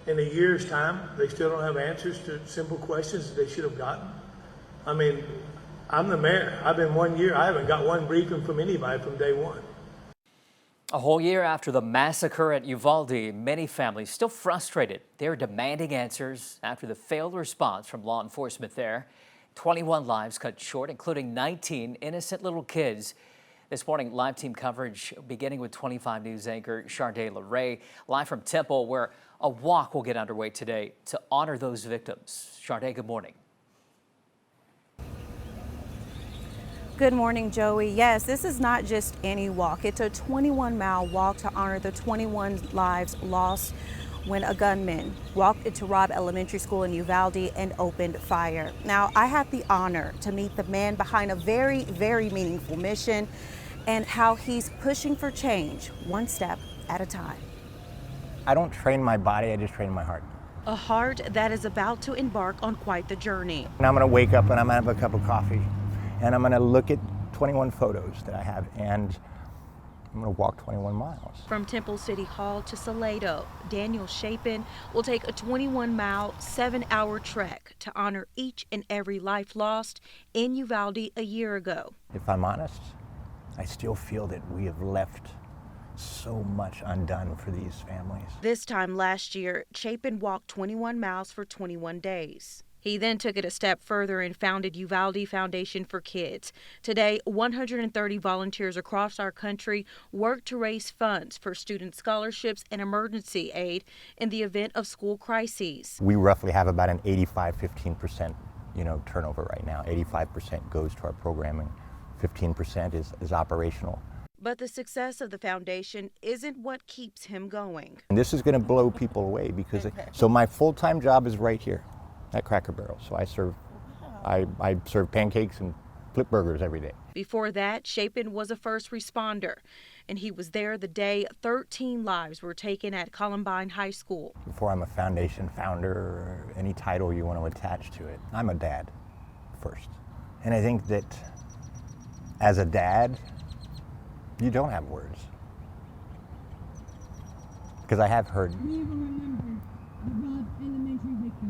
in a year's time, they still don't have answers to simple questions that they should have gotten. I mean, I'm the mayor. I've been 1 year. I haven't got one briefing from anybody from day one. A whole year after the massacre at Uvalde, many families still frustrated. They're demanding answers after the failed response from law enforcement there. 21 lives cut short, including 19 innocent little kids. This morning, live team coverage beginning with 25 News anchor Shardae Larae, live from Temple, where a walk will get underway today to honor those victims. Shardae, good morning. Good morning, Joey. Yes, this is not just any walk. It's a 21-mile walk to honor the 21 lives lost when a gunman walked into Robb Elementary School in Uvalde and opened fire. Now, I had the honor to meet the man behind a very, very meaningful mission and how he's pushing for change one step at a time. I don't train my body, I just train my heart. A heart that is about to embark on quite the journey. And I'm gonna wake up and I'm gonna have a cup of coffee and I'm gonna look at 21 photos that I have and I'm gonna walk 21 miles. From Temple City Hall to Salado, Daniel Chapin will take a 21-mile, 7-hour trek to honor each and every life lost in Uvalde a year ago. If I'm honest, I still feel that we have left so much undone for these families. This time last year, Chapin walked 21 miles for 21 days. He then took it a step further and founded Uvalde Foundation for Kids. Today, 130 volunteers across our country work to raise funds for student scholarships and emergency aid in the event of school crises. We roughly have about an 85-15% turnover right now. 85% goes to our programming, 15% is operational. But the success of the foundation isn't what keeps him going. And this is going to blow people away because so my full-time job is right here at Cracker Barrel. So I serve pancakes and flip burgers every day. Before that, Chapin was a first responder, and he was there the day 13 lives were taken at Columbine High School. Before I'm a foundation founder or any title you want to attach to it, I'm a dad first. And I think that as a dad, you don't have words. Because I have heard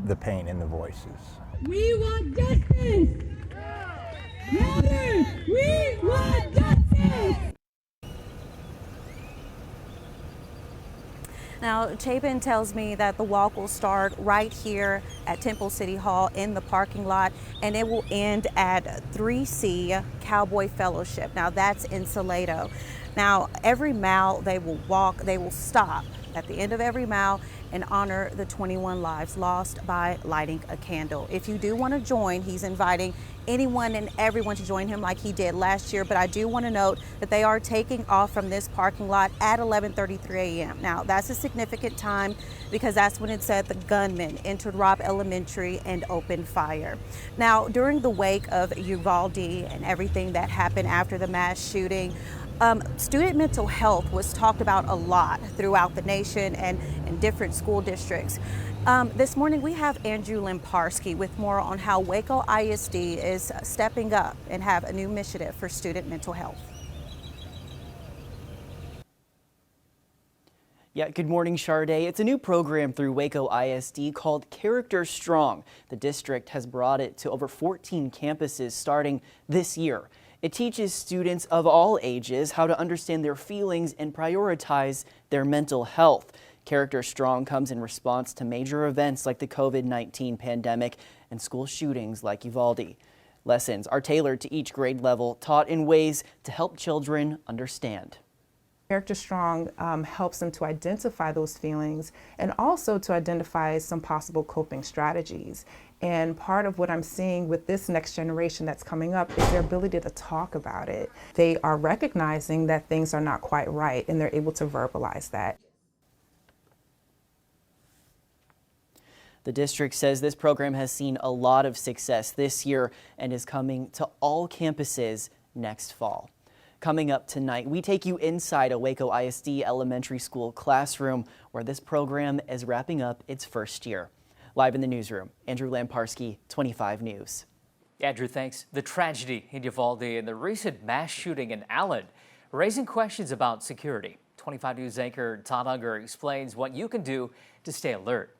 the pain in the voices. We want justice! Louder! We want justice! Now, Chapin tells me that the walk will start right here at Temple City Hall in the parking lot, and it will end at 3C Cowboy Fellowship. Now, that's in Salado. Now, every mile they will walk, they will stop at the end of every mile and honor the 21 lives lost by lighting a candle. If you do want to join, he's inviting anyone and everyone to join him like he did last year. But I do want to note that they are taking off from this parking lot at 11:33 a.m. Now, that's a significant time because that's when it said the gunman entered Robb Elementary and opened fire. Now, during the wake of Uvalde and everything that happened after the mass shooting, student mental health was talked about a lot throughout the nation and in different school districts. This morning we have Andrew Lamparski with more on how Waco ISD is stepping up and have a new initiative for student mental health. Yeah, good morning, Shardae. It's a new program through Waco ISD called Character Strong. The district has brought it to over 14 campuses starting this year. It teaches students of all ages how to understand their feelings and prioritize their mental health. Character Strong comes in response to major events like the COVID-19 pandemic and school shootings like Uvalde. Lessons are tailored to each grade level, taught in ways to help children understand. Character Strong helps them to identify those feelings and also to identify some possible coping strategies. And part of what I'm seeing with this next generation that's coming up is their ability to talk about it. They are recognizing that things are not quite right and they're able to verbalize that. The district says this program has seen a lot of success this year and is coming to all campuses next fall. Coming up tonight, we take you inside a Waco ISD elementary school classroom where this program is wrapping up its first year. Live in the newsroom, Andrew Lamparski, 25 News. Andrew, thanks. The tragedy in Uvalde and the recent mass shooting in Allen raising questions about security. 25 News anchor Todd Unger explains what you can do to stay alert.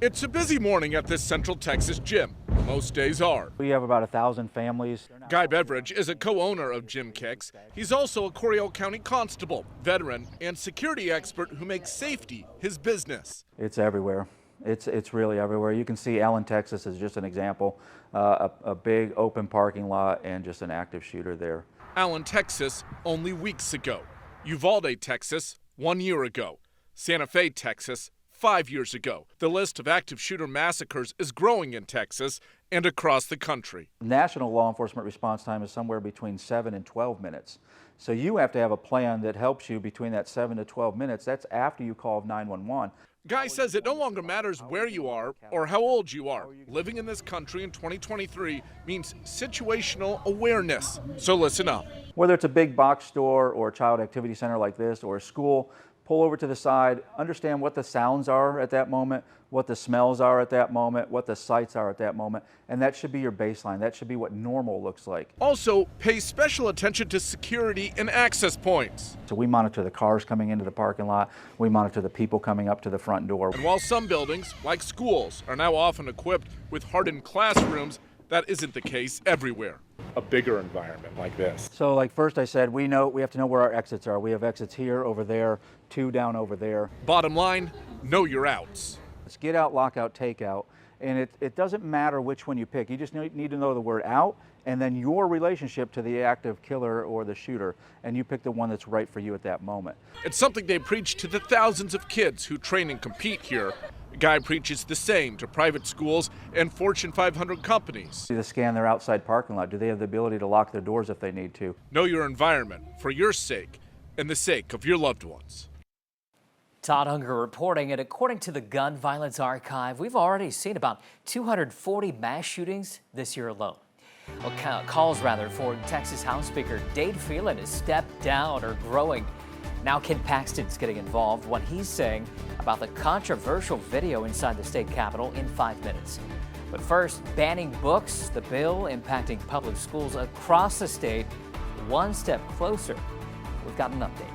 It's a busy morning at this Central Texas gym. Most days are. We have about 1,000 families. Guy Beveridge is a co-owner of Gym Kicks. He's also a Coryell County constable, veteran, and security expert who makes safety his business. It's everywhere. It's really everywhere. You can see Allen, Texas is just an example. A big open parking lot and just an active shooter there. Allen, Texas, only weeks ago. Uvalde, Texas, 1 year ago. Santa Fe, Texas, 5 years ago. The list of active shooter massacres is growing in Texas and across the country. National law enforcement response time is somewhere between 7 and 12 minutes. So you have to have a plan that helps you between that 7 to 12 minutes. That's after you call 911. Guy says it no longer matters where you are or how old you are. Living in this country in 2023 means situational awareness. So listen up. Whether it's a big box store or a child activity center like this or a school, pull over to the side, understand what the sounds are at that moment, what the smells are at that moment, what the sights are at that moment, and that should be your baseline. That should be what normal looks like. Also, pay special attention to security and access points. So we monitor the cars coming into the parking lot, we monitor the people coming up to the front door. And while some buildings, like schools, are now often equipped with hardened classrooms, that isn't the case everywhere. A bigger environment like this. So like first I said, we have to know where our exits are. We have exits here, over there, 2 down over there. Bottom line, know your outs. It's get out, lock out, take out. And it doesn't matter which one you pick. You just need to know the word out and then your relationship to the active killer or the shooter, and you pick the one that's right for you at that moment. It's something they preach to the thousands of kids who train and compete here. Guy preaches the same to private schools and Fortune 500 companies. To scan their outside parking lot. Do they have the ability to lock their doors if they need to? Know your environment for your sake and the sake of your loved ones. Todd Unger reporting, and according to the Gun Violence Archive, we've already seen about 240 mass shootings this year alone. Calls for Texas House Speaker Dade Phelan to step down are growing. Now Ken Paxton's getting involved, what he's saying about the controversial video inside the state capitol in 5 minutes. But first, banning books, the bill impacting public schools across the state, one step closer. We've got an update.